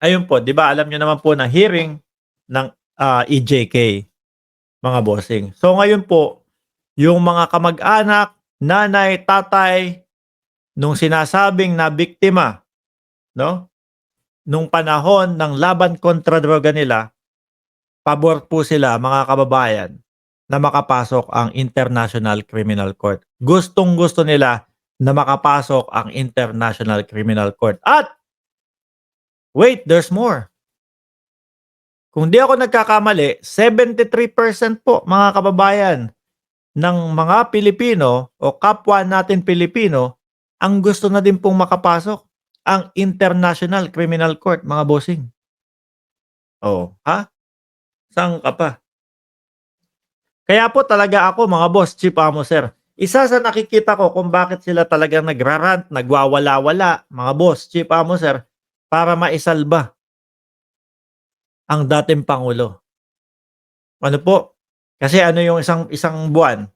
Ayun po, 'di ba alam niyo naman po na hearing ng, EJK, mga bossing. So ngayon po, yung mga kamag-anak, nanay, tatay nung sinasabing na biktima, 'no, nung panahon ng laban kontra droga nila, pabor po sila mga kababayan na makapasok ang International Criminal Court. Gustong-gusto nila na makapasok ang International Criminal Court. At wait, there's more. Kung di ako nagkakamali, 73% po mga kababayan ng mga Pilipino o kapwa natin Pilipino ang gusto na din pong makapasok ang International Criminal Court, mga bossing. Oh, ha? Saan ka pa? Kaya po talaga ako mga boss, Chief Amo Sir, isa sa nakikita ko kung bakit sila talagang nagrarant, nagwawala-wala, mga boss, Chief Amo Sir, para maisalba ang dating Pangulo. Ano po? Kasi ano yung isang isang buwan?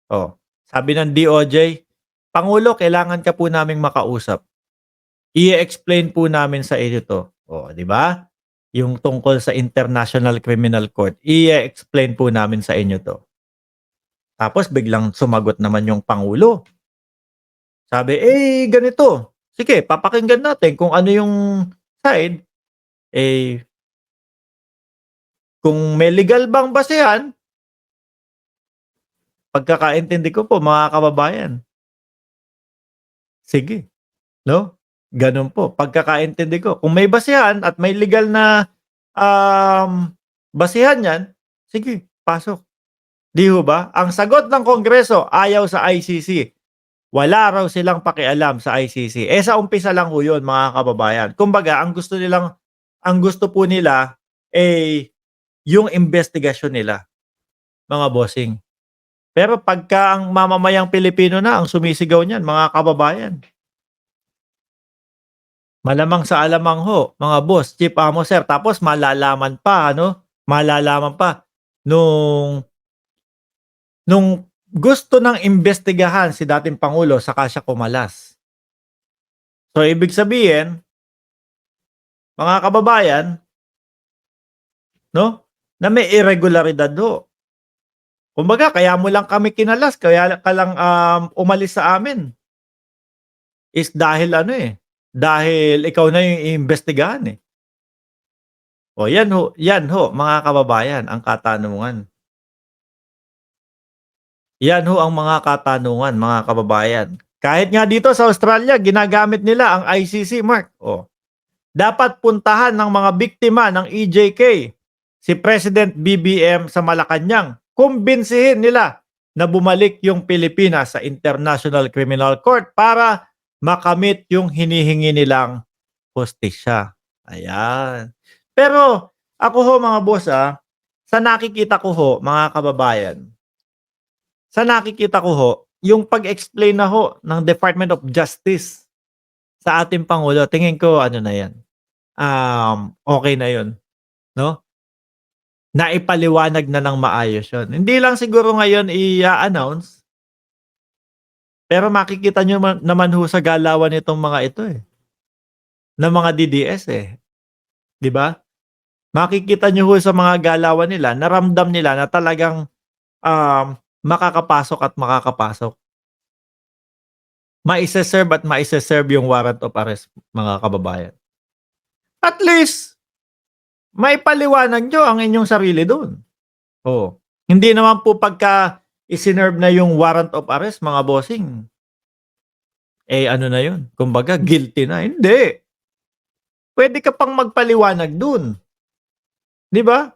Oh, sabi ng DOJ, "Pangulo, kailangan ka po naming makausap. I-explain po namin sa inyo 'to." Oh, 'di ba? Yung tungkol sa International Criminal Court, i-explain po namin sa inyo 'to. Tapos biglang sumagot naman yung pangulo. Sabi, "Eh, ganito, sige papakinggan natin kung ano yung side, eh, kung may legal bang basehan." Pagkakaintindi ko po mga kababayan, sige. 'No? Gano'n po, pagkakaintindi ko. Kung may basehan at may legal na, basehan niyan, sige, pasok. 'Di ho ba? Ang sagot ng Kongreso, ayaw sa ICC. Wala raw silang pakialam sa ICC. Eh, sa umpisa lang ho 'yun, mga kababayan. Kumbaga, ang gusto po nila, eh, yung investigasyon nila, mga bossing. Pero pagka ang mamamayang Pilipino na ang sumisigaw niyan, mga kababayan, malamang sa alamang ho, mga boss, Chief Amo Sir. Tapos malalaman pa nung gusto ng imbestigahan si dating pangulo saka siya kumalas. So ibig sabihin, mga kababayan, 'no, na may irregularidad ho. Kumbaga kaya mo lang kami kinalas, kaya ka lang, umalis sa amin is dahil ano, dahil ikaw na yung iimbestigahan, eh. O yan ho mga kababayan ang katanungan. Yan ho ang mga katanungan, mga kababayan. Kahit nga dito sa Australia, ginagamit nila ang ICC, Mark. Oh, dapat puntahan ng mga biktima ng EJK si President BBM sa Malacanang. Kumbinsihin nila na bumalik yung Pilipinas sa International Criminal Court para makamit yung hinihingi nilang hustisya. Ayan. Pero ako ho mga boss, sa nakikita ko ho mga kababayan, sa nakikita ko ho, yung pag-explain na ho ng Department of Justice sa ating pangulo, tingin ko ano na 'yan, okey na 'yun, 'no? Naipaliwanag na ng maayos 'yun. Hindi lang siguro ngayon i-a-announce, pero makikita niyo naman ho sa galawan nitong mga ito, ng mga DDS, 'di ba? Makikita niyo ho sa mga galawan nila na ramdam nila na talagang, makakapasok at makakapasok. Maise-serve at maise-serve yung warrant of arrest, mga kababayan. At least maipaliwanag niyo ang inyong sarili dun. Oh, hindi naman po pagka isinerve na yung warrant of arrest, mga bossing, eh, ano na yun, kumbaga guilty na. Hindi, puwede ka pang magpaliwanag dun, 'di ba?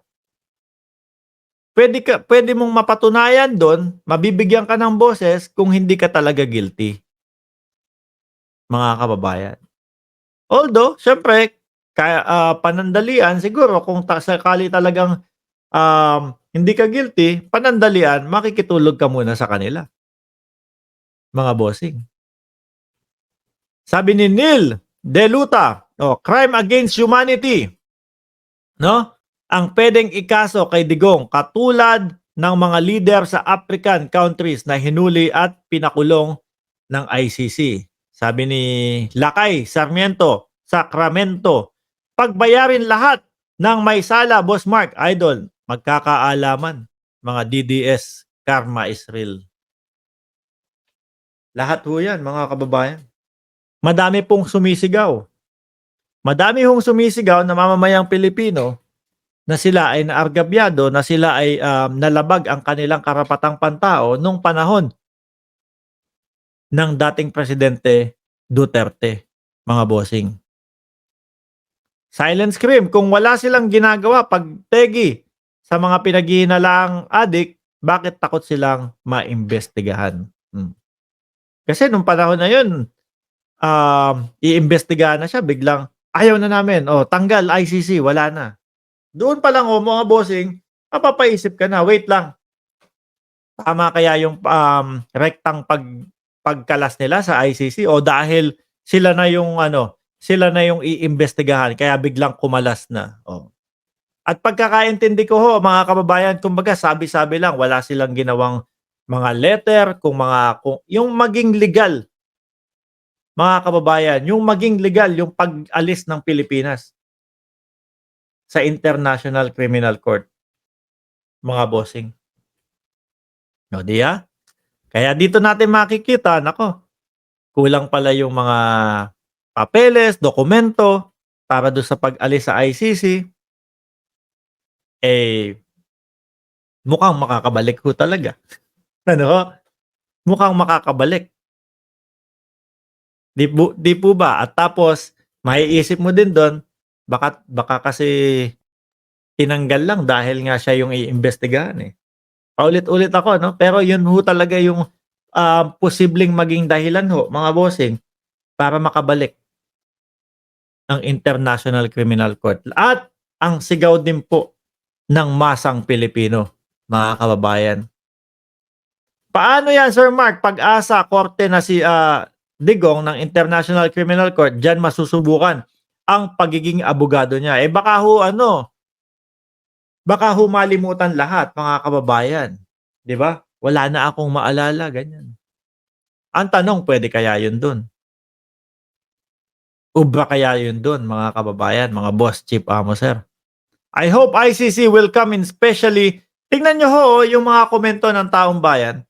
Puwede mong mapatunayan dun, mabibigyan ka ng boses kung hindi ka talaga guilty, mga kababayan. Although siyempre panandalian siguro kung sakali talagang, hindi ka guilty, panandalian makikitulog ka muna sa kanila, mga bossing. Sabi ni Neil Deluta, crime against humanity, 'no, ang puwedeng ikaso kay Digong katulad ng mga lider sa African countries na hinuli at pinakulong ng ICC. Sabi ni Lakay Sarmiento, Sacramento, pagbayarin lahat ng may sala, Boss Mark, Idol, magkakaalaman. Mga DDS, karma is real. Lahat ho yan, mga kababayan. Madami pong sumisigaw. Madami hong sumisigaw na mamamayang Pilipino na sila ay naargabyado, na sila ay nalabag ang kanilang karapatang pantao nung panahon ng dating Presidente Duterte, mga bossing. Silent scream, kung wala silang ginagawa pag tegi sa mga pinaghihinalaang adik, bakit takot silang maimbestigahan? Kasi nung panahon na yun, iimbestigahan na siya, biglang ayaw na namin, tanggal ICC, wala na. Doon pa lang mga bossing, mapapaisip ka na, wait lang. Tama kaya yung rektang pagkalas nila sa ICC o dahil sila na yung iimbestigahan kaya biglang kumalas na. At pagkakaintindi ko ho, mga kababayan, kumbaga sabi-sabi lang, wala silang ginawang mga letter, kung yung maging legal, mga kababayan, yung maging legal yung pag-alis ng Pilipinas sa International Criminal Court, mga bossing. No, diya? Kaya dito natin makikita, nako, kulang pala yung mga papeles, dokumento para doon sa pag-alis sa ICC. Mukhang makakabalik ho talaga. Mukhang makakabalik. Di po ba? At tapos, maiisip mo din doon, baka kasi tinanggal lang dahil nga siya yung iimbestigahan eh. Paulit-ulit ako, no? Pero yun ho talaga yung posibleng maging dahilan ho, mga bossing, para makabalik ang International Criminal Court. At ang sigaw din po ng masang Pilipino, mga kababayan. Paano yan, Sir Mark? Pag-asa, korte na si Digong ng International Criminal Court, dyan masusubukan ang pagiging abogado niya. Baka ho malimutan lahat, mga kababayan. Di ba? Wala na akong maalala, ganyan. Ang tanong, pwede kaya yun dun? Ubra kaya yun dun, mga kababayan, mga boss, chief amo, sir? I hope ICC will come in specially. Tingnan nyo ho yung mga komento ng taong bayan,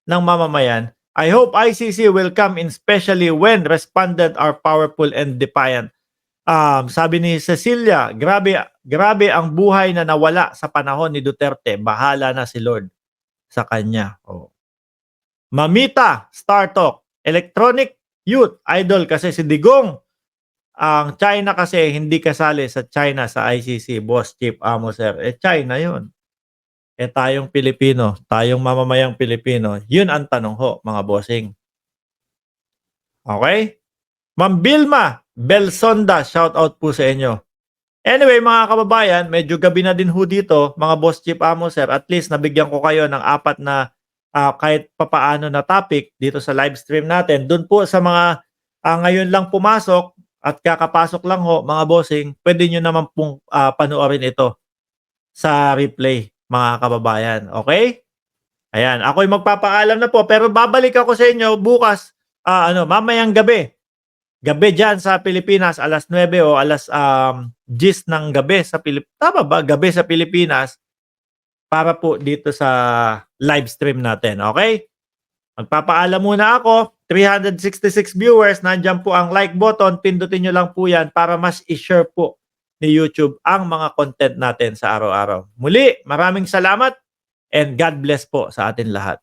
ng mamamayan. I hope ICC will come in specially when respondent are powerful and defiant. Sabi ni Cecilia, grabe ang buhay na nawala sa panahon ni Duterte. Bahala na si Lord sa kanya. Mamita, Star Talk, Electronic Youth, Idol kasi si Digong. Ang China kasi hindi kasali sa China sa ICC, boss, chief, amo, sir. China yun. Tayong Pilipino, tayong mamamayang Pilipino, yun ang tanong ho, mga bossing. Okay? Ma'am Bilma Belsonda, shout out po sa inyo. Anyway, mga kababayan, medyo gabi na din ho dito, mga boss, chief, amo, sir. At least nabigyan ko kayo ng 4 na kahit papaano na topic dito sa live stream natin. Doon po sa mga ngayon lang pumasok at kakapasok lang ho, mga bossing, pwede nyo naman pong panoorin ito sa replay, mga kababayan. Okay? Ayan, ako'y magpapaalam na po, pero babalik ako sa inyo bukas, mamayang gabi. Gabi dyan sa Pilipinas, alas 9 o alas 10 ng gabi sa Pilipinas. Tama ba? Gabi sa Pilipinas para po dito sa live stream natin. Okay? Magpapaalam muna ako. 366 viewers. Nandyan po ang like button. Pindutin nyo lang po yan para mas i-share po ni YouTube ang mga content natin sa araw-araw. Muli, maraming salamat and God bless po sa atin lahat.